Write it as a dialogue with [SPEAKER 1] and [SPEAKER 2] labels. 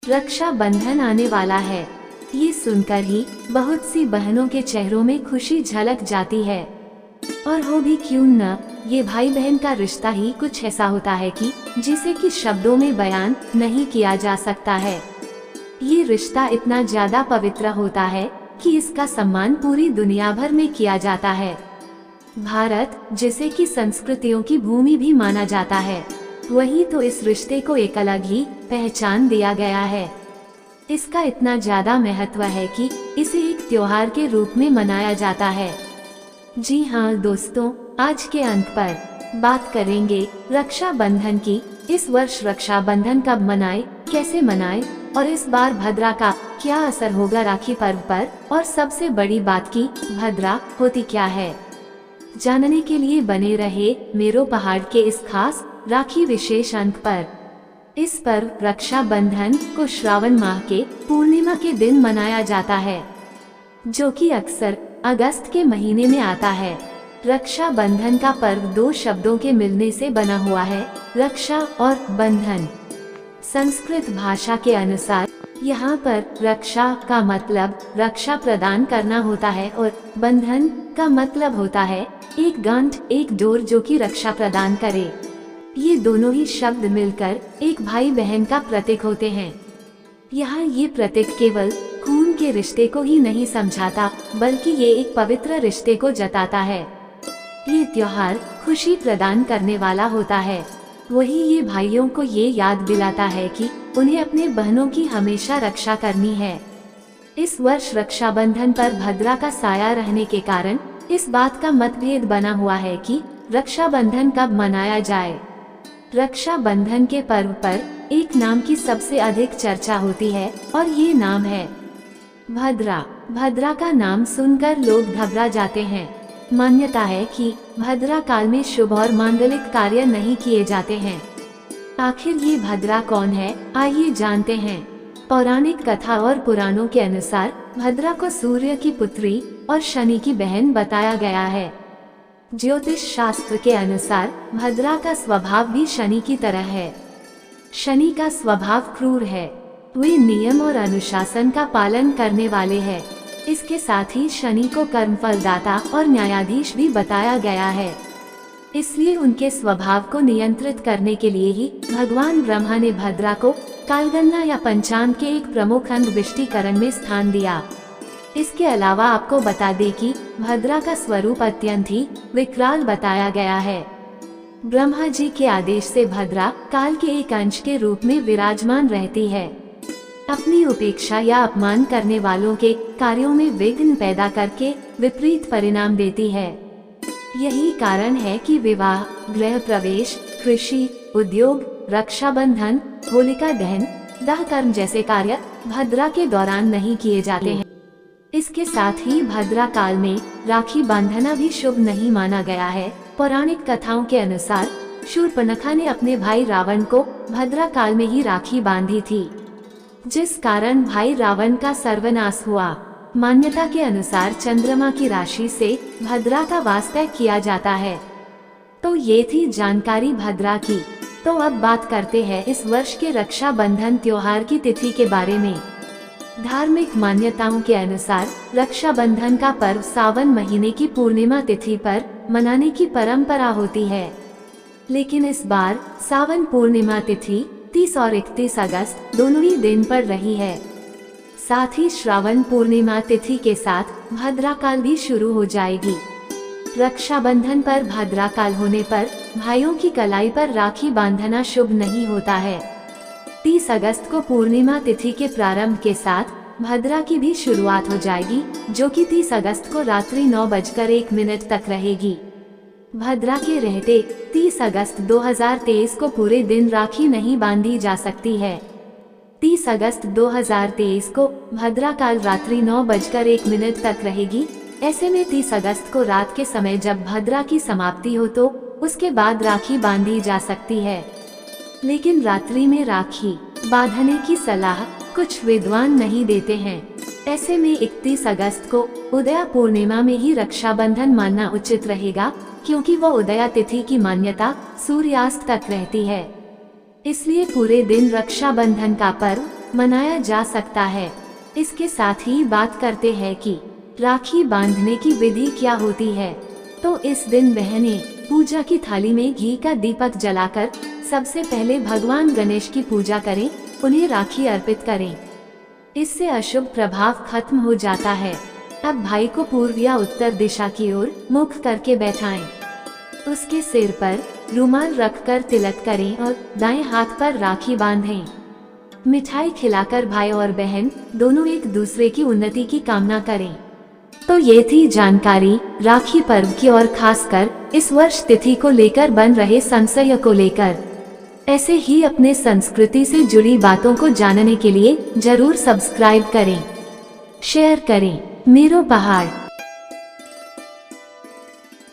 [SPEAKER 1] रक्षा बंधन आने वाला है। ये सुनकर ही बहुत सी बहनों के चेहरों में खुशी झलक जाती है। और हो भी क्यों न, ये भाई बहन का रिश्ता ही कुछ ऐसा होता है कि जिसे कि शब्दों में बयान नहीं किया जा सकता है। ये रिश्ता इतना ज्यादा पवित्र होता है कि इसका सम्मान पूरी दुनिया भर में किया जाता है। भारत, जिसे कि संस्कृतियों की भूमि भी माना जाता है, वही तो इस रिश्ते को एक अलग ही पहचान दिया गया है। इसका इतना ज्यादा महत्व है कि इसे एक त्योहार के रूप में मनाया जाता है। जी हाँ दोस्तों, आज के अंक पर बात करेंगे रक्षा बंधन की। इस वर्ष रक्षा बंधन कब मनाए, कैसे मनाए और इस बार भद्रा का क्या असर होगा राखी पर्व पर, और सबसे बड़ी बात की भद्रा होती क्या है। जानने के लिए बने रहे मेरो पहाड़ के इस खास राखी विशेष अंक पर। इस पर्व रक्षा बंधन को श्रावण माह के पूर्णिमा के दिन मनाया जाता है, जो कि अक्सर अगस्त के महीने में आता है। रक्षा बंधन का पर्व दो शब्दों के मिलने से बना हुआ है, रक्षा और बंधन। संस्कृत भाषा के अनुसार यहाँ पर रक्षा का मतलब रक्षा प्रदान करना होता है और बंधन का मतलब होता है एक गांठ, एक डोर जो कि रक्षा प्रदान करे। ये दोनों ही शब्द मिलकर एक भाई बहन का प्रतीक होते हैं। यहाँ ये प्रतीक केवल खून के रिश्ते को ही नहीं समझाता, बल्कि ये एक पवित्र रिश्ते को जताता है। ये त्योहार खुशी प्रदान करने वाला होता है। वही ये भाइयों को ये याद दिलाता है कि उन्हें अपने बहनों की हमेशा रक्षा करनी है। इस वर्ष रक्षाबंधन पर भद्रा का साया रहने के कारण इस बात का मतभेद बना हुआ है कि रक्षाबंधन कब मनाया जाए। रक्षा बंधन के पर्व पर एक नाम की सबसे अधिक चर्चा होती है और ये नाम है भद्रा। भद्रा का नाम सुनकर लोग घबरा जाते हैं। मान्यता है कि भद्रा काल में शुभ और मांगलिक कार्य नहीं किए जाते हैं। आखिर ये भद्रा कौन है, आइए जानते हैं। पौराणिक कथा और पुराणों के अनुसार भद्रा को सूर्य की पुत्री और शनि की बहन बताया गया है। ज्योतिष शास्त्र के अनुसार भद्रा का स्वभाव भी शनि की तरह है। शनि का स्वभाव क्रूर है। वे नियम और अनुशासन का पालन करने वाले हैं। इसके साथ ही शनि को कर्मफलदाता और न्यायाधीश भी बताया गया है। इसलिए उनके स्वभाव को नियंत्रित करने के लिए ही भगवान ब्रह्मा ने भद्रा को कालगणना या पंचांग के एक प्रमुख अंग विष्टिकरण में स्थान दिया। इसके अलावा आपको बता दें कि भद्रा का स्वरूप अत्यंत ही विकराल बताया गया है। ब्रह्मा जी के आदेश से भद्रा काल के एक अंश के रूप में विराजमान रहती है। अपनी उपेक्षा या अपमान करने वालों के कार्यों में विघ्न पैदा करके विपरीत परिणाम देती है। यही कारण है कि विवाह, गृह प्रवेश, कृषि, उद्योग, रक्षाबंधन, होलिका दहन, दाह कर्म जैसे कार्य भद्रा के दौरान नहीं किए जाते हैं। इसके साथ ही भद्रा काल में राखी बांधना भी शुभ नहीं माना गया है। पौराणिक कथाओं के अनुसार शूर्पणखा ने अपने भाई रावण को भद्रा काल में ही राखी बांधी थी, जिस कारण भाई रावण का सर्वनाश हुआ। मान्यता के अनुसार चंद्रमा की राशि से भद्रा का वास तय किया जाता है। तो ये थी जानकारी भद्रा की। तो अब बात करते हैं इस वर्ष के रक्षा बंधन त्योहार की तिथि के बारे में। धार्मिक मान्यताओं के अनुसार रक्षाबंधन का पर्व सावन महीने की पूर्णिमा तिथि पर मनाने की परंपरा होती है, लेकिन इस बार सावन पूर्णिमा तिथि 30 और 31 अगस्त दोनों ही दिन पर रही है। साथ ही श्रावण पूर्णिमा तिथि के साथ भद्रा काल भी शुरू हो जाएगी। रक्षाबंधन पर भद्रा काल होने पर भाइयों की कलाई पर राखी बांधना शुभ नहीं होता है। 30 अगस्त को पूर्णिमा तिथि के प्रारंभ के साथ भद्रा की भी शुरुआत हो जाएगी, जो कि 30 अगस्त को रात्रि 9:01 तक रहेगी। भद्रा के रहते 30 अगस्त 2023 को पूरे दिन राखी नहीं बांधी जा सकती है। 30 अगस्त 2023 को भद्रा काल रात्रि 9:01 तक रहेगी। ऐसे में 30 अगस्त को रात के समय जब भद्रा की समाप्ति हो तो उसके बाद राखी बांधी जा सकती है। लेकिन रात्रि में राखी बांधने की सलाह कुछ विद्वान नहीं देते हैं। ऐसे में 31 अगस्त को उदया पूर्णिमा में ही रक्षाबंधन मानना उचित रहेगा, क्योंकि वो उदया तिथि की मान्यता सूर्यास्त तक रहती है। इसलिए पूरे दिन रक्षाबंधन का पर्व मनाया जा सकता है। इसके साथ ही बात करते हैं कि राखी बांधने की विधि क्या होती है। तो इस दिन बहनें पूजा की थाली में घी का दीपक जलाकर सबसे पहले भगवान गणेश की पूजा करें, उन्हें राखी अर्पित करें। इससे अशुभ प्रभाव खत्म हो जाता है। अब भाई को पूर्व या उत्तर दिशा की ओर मुख करके बैठाएं। उसके सिर पर रुमाल रखकर तिलक करें और दाएं हाथ पर राखी बांधें। मिठाई खिलाकर भाई और बहन दोनों एक दूसरे की उन्नति की कामना करें। तो ये थी जानकारी राखी पर्व की और खासकर इस वर्ष तिथि को लेकर बन रहे संशय को लेकर। ऐसे ही अपने संस्कृति से जुड़ी बातों को जानने के लिए जरूर सब्सक्राइब करें, शेयर करें। मेरो पहाड़।